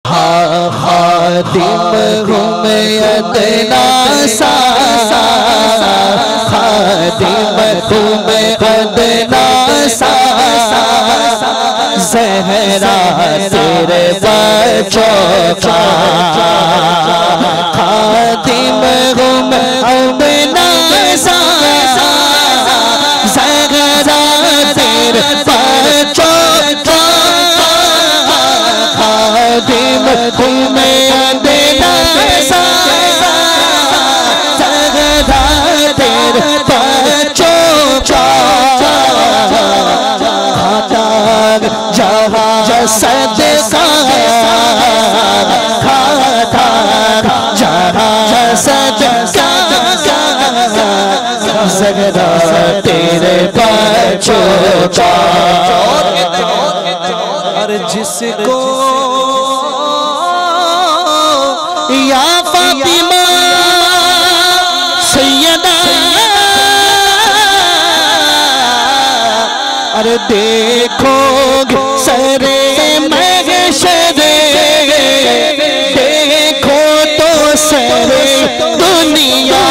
हाँ खातिम हूँ मैं अदना सा, खातिम हूँ मैं अदना सा, ज़हरा तेरे बच्चों का खातिम हूँ मैं अदना सा, ज़हरा तेरे बच्चों का खातिम हूँ मैं अदना सा, ज़हरा तेरे बच्चों का जहाँ सदका खाता, जहाँ सदका ज़हरा तेरे बच्चों का। और जिसको या फातिमा सैयदा अरे देखोगे सरे महशरे, देखो तो सरे दुनिया,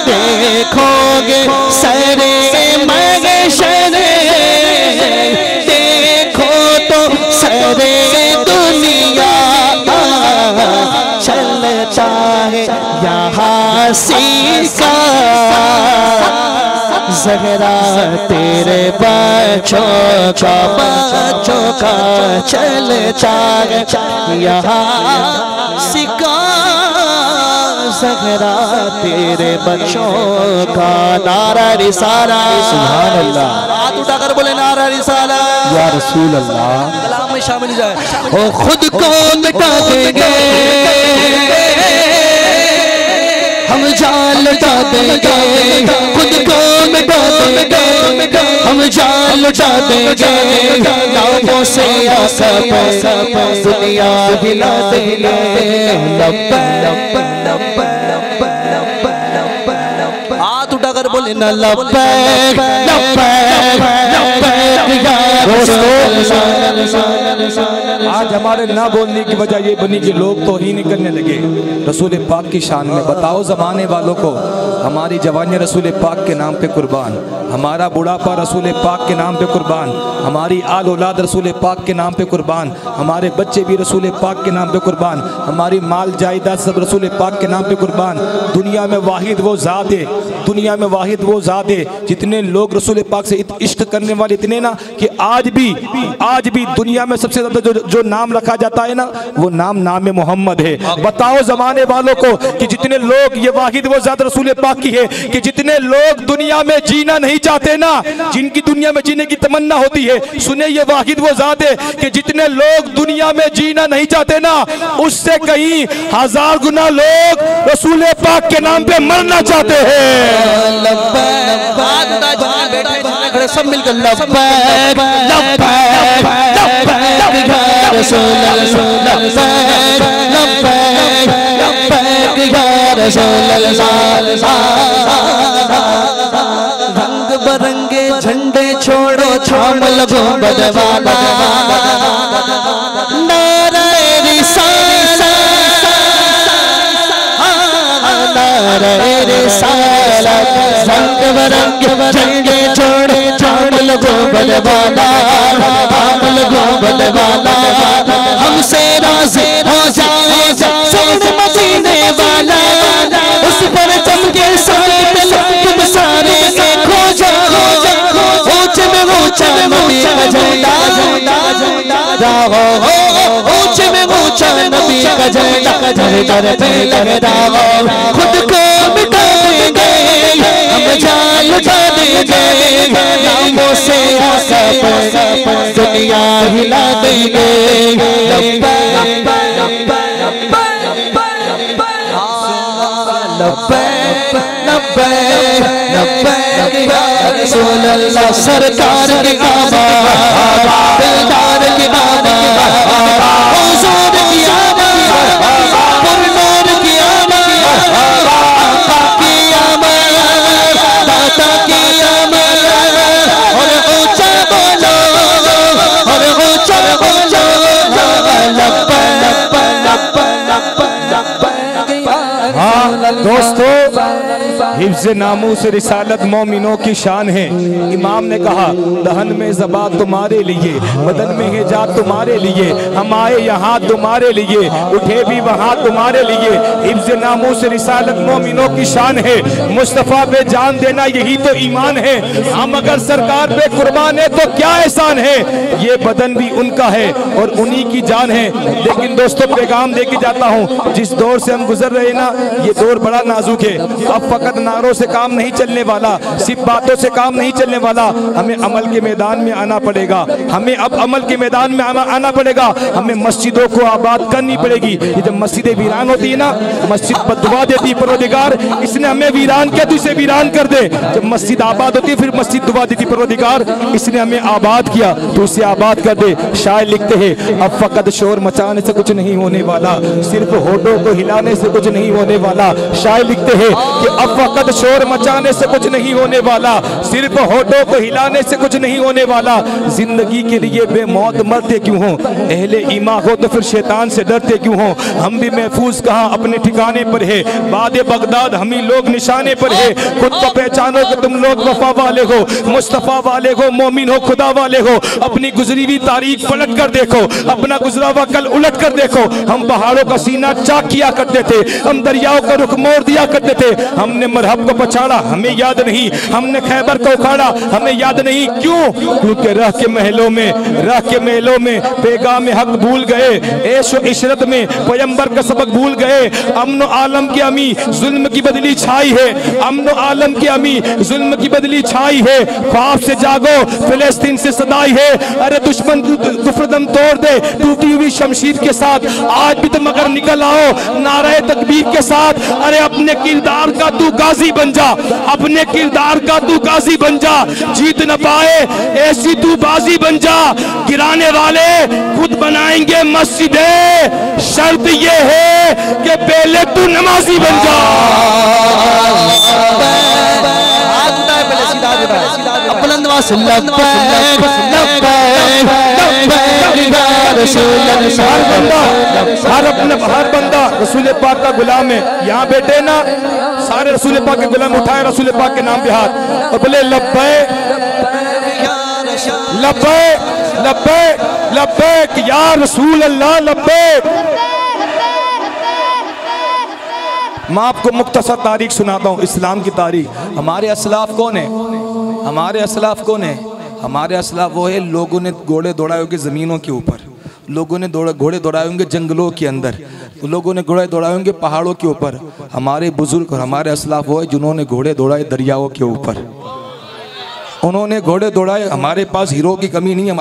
देखोगे सरे महशरे, देखो तो सरे दुनिया, चलता है यहाँ सीखा ज़हरा तेरे बच्चों का चलता है यहाँ सिका, ज़हरा तेरे बच्चों का। नारा रिसाला सुभान अल्लाह, हाथ उठाकर बोले नारा रिसाला या रसूल अल्लाह। कलाम में शामिल हो जाए। ओ खुद को मिटा देंगे हम, जान लुटा देंगे खुद को मिटा देंगे हम, जान लुटा देंगे नामों से दुनिया हिला देंगे। हाथ उठाकर बोले न लब्बैक लब्बैक लब्बैक या आज हमारे ना बोलने की वजह ये बनी कि लोग तौहीन करने लगे रसूल पाक की शान में। बताओ ज़माने वालों को, हमारी जवानी रसूल पाक के नाम पे कुर्बान, हमारा बुढ़ापा रसूल पाक के नाम पे कुर्बान, हमारी आल औलाद रसूल पाक के नाम पे कुर्बान, हमारे बच्चे भी रसूल पाक के नाम पे कुर्बान, हमारी माल जायदाद सब रसूल पाक के नाम पे कुर्बान। दुनिया में वाहिद वो ज़ात है, दुनिया में वाहिद वो ज़ात है, जितने लोग रसूल पाक से इश्क करने वाले इतने ना कि आज भी दुनिया में सबसे ज़्यादा जो नाम रखा जाता है ना, वो नाम मोहम्मद है। बताओ ज़माने वालों को कि जितने लोग, ये वाहिद वो ज़ात रसूल पाक की है कि जितने लोग दुनिया में जीना नहीं चाहते ना, जिनकी दुनिया में जीने की तमन्ना होती है, सुने ये वाहिद वो ज़ात है कि जितने लोग दुनिया में जीना नहीं चाहते ना, उससे कहीं 1000 गुना लोग रसूल पाक के नाम पे मरना चाहते हैं। सब मिलकर लब्बैक लब्बैक लब्बैक या रसूल अल्लाह, लब्बैक लब्बैक या रसूल अल्लाह। रंग बरंगे झंडे छोड़ो छाम लगो बदवाला, नारे रिसाला नारे रिसाला। रंग बरंगे झंडे छोड़ो छाम लगो बदवाला, छाम लगो बदवाला। हमसे राज़ी हो जाए सब मदीने वाला, उस पर चमके साथ तुम सारे खो जाओ। ऊंचे में ऊंचा नबी का झंडा, ऊंचे में ऊंचा नबी का झंडा दर पे लहराओ। खुद को मिटा देंगे हम, जान लुटा देंगे नामों से दुनिया हिला देंगे। लब्बैक लब्बैक लब्बैक या रसूल अल्लाह। सरकार की आवाज़, दिलदार की आवाज़, हुजूर की आवाज़, पुरनूर की आवाज़, आका की आवाज़, दाता की आवाज़। और ऊंचा बोलो, और ऊंचा बोलो हिफ्ज़ नामूस रिसालत मोमिनों की शान है। इमाम ने कहा दहन में ज़बा तुम्हारे लिए, बदन में है जा तुम्हारे लिए, हम आए यहाँ तुम्हारे लिए, उठे भी वहाँ तुम्हारे लिए। हिफ्ज़ नामूस रिसालत मोमिनों की शान है। मुस्तफ़ा पे जान देना यही तो ईमान है। हम अगर सरकार पे कुर्बान है तो क्या एहसान है। ये बदन भी उनका है और उन्हीं की जान है। लेकिन दोस्तों पैगाम दे के जाता हूँ, जिस दौर से हम गुजर रहे ना, ये दौर बड़ा नाजुक है। अब फकत नारों से काम नहीं चलने वाला, सिर्फ बातों से काम नहीं चलने वाला। हमें अमल के मैदान में आना पड़ेगा। हमें अब अमल के मैदान में आना पड़ेगा। हमें मस्जिदों को आबाद करनी पड़ेगी। ये जब मस्जिदें वीरान होती है ना, मस्जिद पर दुआ देती परवरदिगार इसने हमें वीरान किया, तू इसे वीरान कर दे। जब मस्जिद आबाद होती है फिर मस्जिद दुआ देती परवरदिगार इसने हमें आबाद किया, तू इसे आबाद कर दे। शायर लिखते हैं अब फकत शोर मचाने से कुछ नहीं होने वाला, सिर्फ होठों को हिलाने से कुछ नहीं होने वाला। शायर लिखते हैं कि अब फकत शोर मचाने से कुछ नहीं होने वाला, सिर्फ होठों को हिलाने से कुछ नहीं होने वाला। जिंदगी के लिए बेमौत मरते क्यों हो, अहले ईमान हो तो फिर शैतान से डरते क्यों हो। हम भी महफूज कहाँ अपने ठिकाने पर है, बादे बगदाद हम ही लोग निशाने पर है। खुद को पहचानो कि तुम लोग वफा वाले हो, मुस्तफा वाले हो, मोमिन हो, खुदा वाले हो। अपनी गुजरी हुई तारीख पलट कर देखो, अपना गुजरा हुआ कल उलट कर देखो। हम पहाड़ों का सीना चाक किया करते थे, हम दरियाओं का रुख मोड़ दिया करते थे। हमने मरहब को पछाड़ा, हमें याद नहीं। हमने खैबर को उखाड़ा, हमें याद नहीं। क्यों? क्योंकि रह के महलों में पैगाम हक भूल गए, ऐशो इशरत में पैगंबर का सबक भूल गए। अमन आलम की अमी जुल्म की बदली छाई है, अमन आलम की अमी जुल्म की बदली छाई है। ख्वाब से जागो फिलिस्तीन से सदाई है, अरे दुश्मन दुफरदम तोड़ दे टूटी हुई शमशीर के साथ। आज भी तुम अगर निकल आओ नारे तकबीर के साथ, अरे अपने किरदार का तू गाजी बन जा, अपने किरदार का तू गाजी बन जा। जीत न पाए ऐसी तू बाजी बन जा, गिराने वाले खुद बनाएंगे मस्जिदें। शर्त ये है कि पहले तू नमाजी बन जा। हर बंदा रसूल पाक का गुलाम है। यहाँ बैठे ना सारे रसूल पाक के गुलाम, उठाए रसूल पाक के नाम पे हाथ और बोले लब्बैक लब्बैक लब्बैक लब्बैक या रसूल अल्लाह लब्बैक। मैं आपको मुख्तसर तारीख सुनाता हूँ, इस्लाम की तारीख। हमारे असलाफ कौन है? हमारे असलाफ कौन है? हमारे असलाफ वो है लोगों ने घोड़े दौड़ाए होंगे ज़मीनों के ऊपर, लोगों ने घोड़े दौड़ाए होंगे जंगलों के अंदर, लोगों ने घोड़े दौड़ाए होंगे पहाड़ों के ऊपर। हमारे बुजुर्ग और हमारे असलाफ वो है जिन्होंने घोड़े दौड़ाए दरियाओं के ऊपर, उन्होंने घोड़े दौड़ाए। हमारे पास हीरो की कमी नहीं है।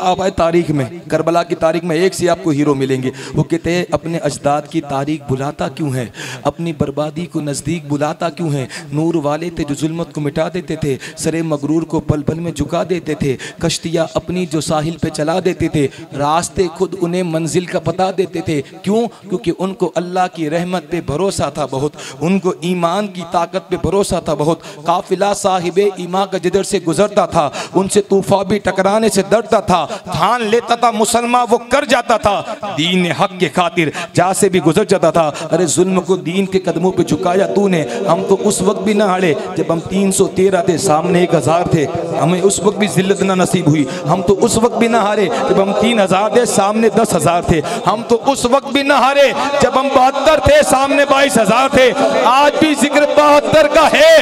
आप आए तारीख में, करबला की तारीख में एक से आपको हीरो मिलेंगे। वो कहते हैं अपने अजदाद की तारीख बुलाता क्यों है, अपनी बर्बादी को नज़दीक बुलाता क्यों है। नूर वाले थे जो जुल्मत को मिटा देते थे, सरे मगरूर को पल पल में झुका देते थे, कश्तियाँ अपनी जो साहिल पे चला देते थे, रास्ते खुद उन्हें मंजिल का पता देते थे। क्यों? क्योंकि उनको अल्लाह की रहमत पे भरोसा था बहुत, उनको ईमान की ताकत पे भरोसा था बहुत। काफिला साहिबे ईमान का जिधर से गुजरता था उनसे तूफा भी टकराने से डरता था, ठान लेता था मुसलमान वो कर जाता था, दीन हक के खातिर जहाँ से भी गुजर जाता था। अरे जुल्म को दीन के कदमों पे झुकाया तूने। हम तो उस वक्त भी ना हारे जब हम 313 थे, सामने 1000 थे, हमें उस वक्त भी जिल्लत ना नसीब हुई। हम तो उस वक्त भी ना हारे जब हम 3000 थे, सामने 10,000 थे। हम तो उस वक्त भी ना हारे जब हम 72 थे, सामने 22,000 थे। आज भी जिक्र 72 का है,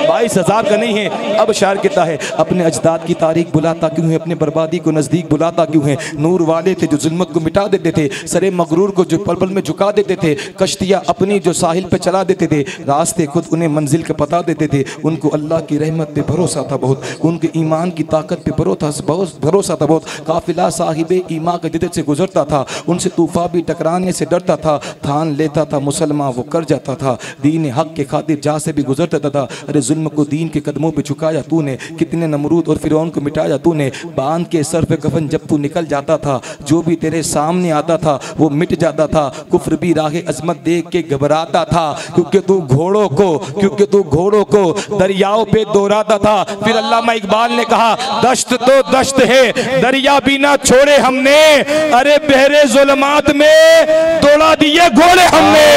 22,000 का नहीं है। अब शायर कहता है अपने अजदाद की तारीख बुलाता क्यों है, अपने बर्बादी को नजदीक बुलाता क्यों है। नूर वाले थे जो जुल्मत को मिटा देते थे, सरे मगरूर को जो पल पल में झुका देते थे, कश्तियाँ अपनी जो साहिल पे चला देते थे, रास्ते खुद उन्हें मंजिल का पता देते थे। उनको अल्लाह की रहमत पे भरोसा था बहुत, उनके ईमान की ताकत पे भरोसा था बहुत। काफिला साहिबे ईमान का जिधर से गुजरता था उनसे तूफा भी टकराने से डरता था, ठान लेता था मुसलमान वो कर जाता था, दीन हक के खातिर जहाँ से भी गुजरता था। अरे जुल्म को दीन के कदमों पे झुकाया तूने, कितने नमरूद और फिरौन को मिटाया तूने। बांध के सर पे कफन जब तू निकल जाता था, जो भी तेरे सामने आता था वो मिट जाता था। कुफ्र भी राह अजमत देख के घबराता था, क्योंकि तू घोड़ों को दरियाओं पे दोहराता था। फिर अल्लामा इकबाल ने कहा दश्त तो दश्त है, दरिया भी ना छोड़े हमने, अरे बहरे जुल्मात में दौड़ा दिए घोड़े हमने।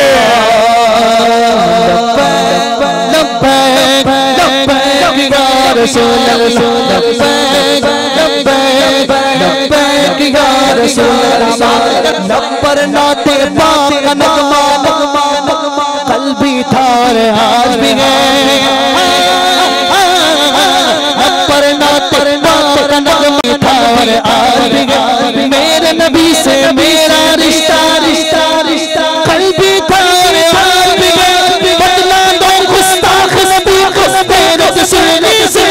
नब्बर नाते पाक का नगमा कल्बी थार आज भी है। नब्बर नाते पाक का नगमा थार आज भी है। मेरे नबी से मेरा रिश्ता कल्बी थार आज भी है। बदला दो गुस्ताख गैरत सुनने से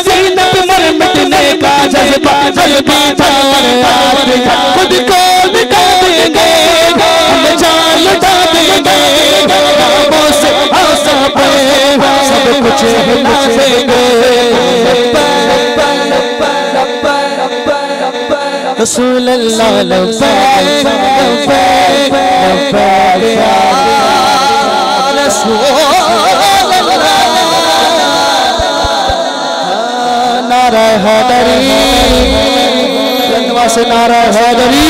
ज़ीनत मर मिटने का जज्बा कल्बी थार आज भी है। खुद को मिटा देंगे हम, जान लुटा देंगे, नामों से आसा पे सब कुछ हिला देंगे। रसूल अल्लाह लब्बैक लब्बैक लब्बैक या रसूल अल्लाह। नारा हैदरी, जनवा से नारा हैदरी।